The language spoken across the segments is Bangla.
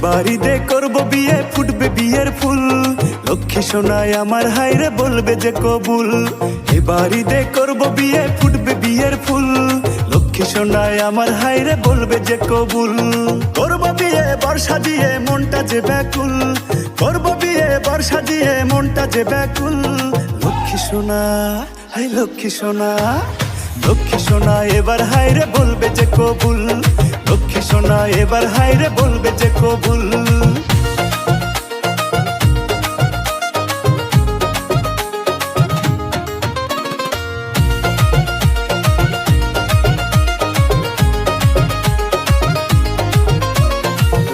এবার ঈদে করবো বিয়ে, ফুটবে বিয়ের ফুল। লক্ষ্মী সোনায় আমার হায়রে বলবে যে কবুল। এবার ঈদে করবো বিয়ে, ফুটবে বিয়ের ফুল। লক্ষ্মী সোনায় আমার হায়রে বলবে যে কবুল। করবো বিয়ে বর্ষা দিয়ে মনটা যে ব্যাকুল, করবো বিয়ে বর্ষা দিয়ে মনটা যে ব্যাকুল। লক্ষ্মী সোনা, হায় লক্ষ্মী সোনা, লক্ষ্মী সোনা এবার হায়রে বলবে যে কবুল। লক্ষ্মী সোনা এবার হায়রে বলবে যে কবুল।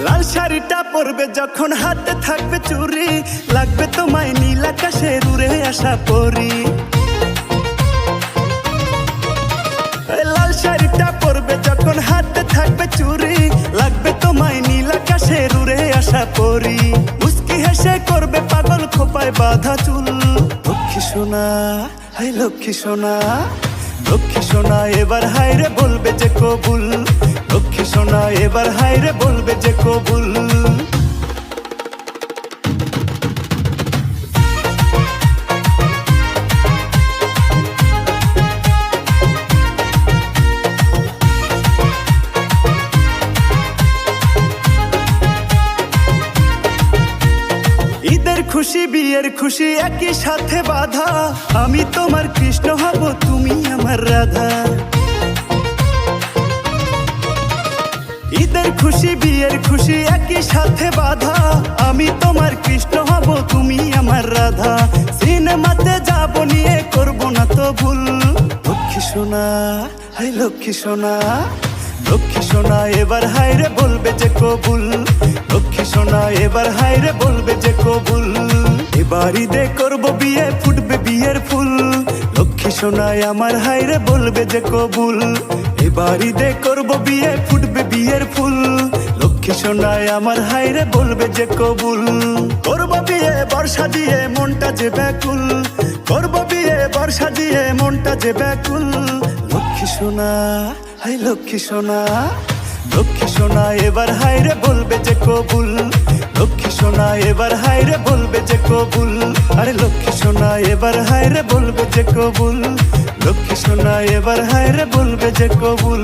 লাল শাড়িটা পরবে যখন হাতে থাকবে চুড়ি, লাগবে তোমায় নীল আকাশের উড়ে আসা পরি। লাল শাড়িটা পরবে যখন হাতে থাকবে চুড়ি, লাগবে তোমায় নীল আকাশের উড়ে আসা পরি। মুস্কি হেসে করবে পাগল খোপায় বাঁধা চুল। লক্ষ্মী সোনা, হায় লক্ষ্মী সোনা, লক্ষ্মী সোনা এবার হায়রে বলবে যে কবুল। লক্ষ্মী সোনা এবার হায়রে বলবে যে কবুল। ঈদের খুশি বিয়ের খুশি একই সাথে বাঁধা, আমি তোমার কৃষ্ণ হব তুমি আমার রাধা। ঈদের খুশি বিয়ের খুশি একই সাথে বাঁধা, আমি তোমার কৃষ্ণ হব তুমি আমার রাধা। সিনেমাতে যাব নিয়ে করব না তো ভুল। লক্ষ্মী সোনা, হায় লক্ষ্মী সোনা, লক্ষ্মী সোনা এবার হায়রে বলবে যে কবুল। লক্ষ্মী সোনা এবার হায়রে বলবে যে কবুল। এবার ঈদে করবো বিয়ে, ফুটবে বিয়ের ফুল। লক্ষ্মী সোনায় আমার হায়রে বলবে যে কবুল। এবার ঈদে করবো বিয়ে, ফুটবে বিয়ের ফুল। লক্ষ্মী সোনায় আমার হায়রে বলবে যে কবুল। করবো বিয়ে বর্ষা দিয়ে মনটা যে ব্যাকুল, করবো বিয়ে বর্ষা দিয়ে মনটা যে ব্যাকুল। লক্ষ্মী সোনা, হায় লক্ষ্মী সোনা, লক্ষ্মী সোনা এবার হায়রে বলবে যে কবুল। লক্ষ্মী সোনা এবার হায়রে বলবে যে কবুল। আরে লক্ষ্মী সোনা এবার হায়রে বলবে যে কবুল। লক্ষ্মী সোনা এবার হায়রে বলবে যে কবুল।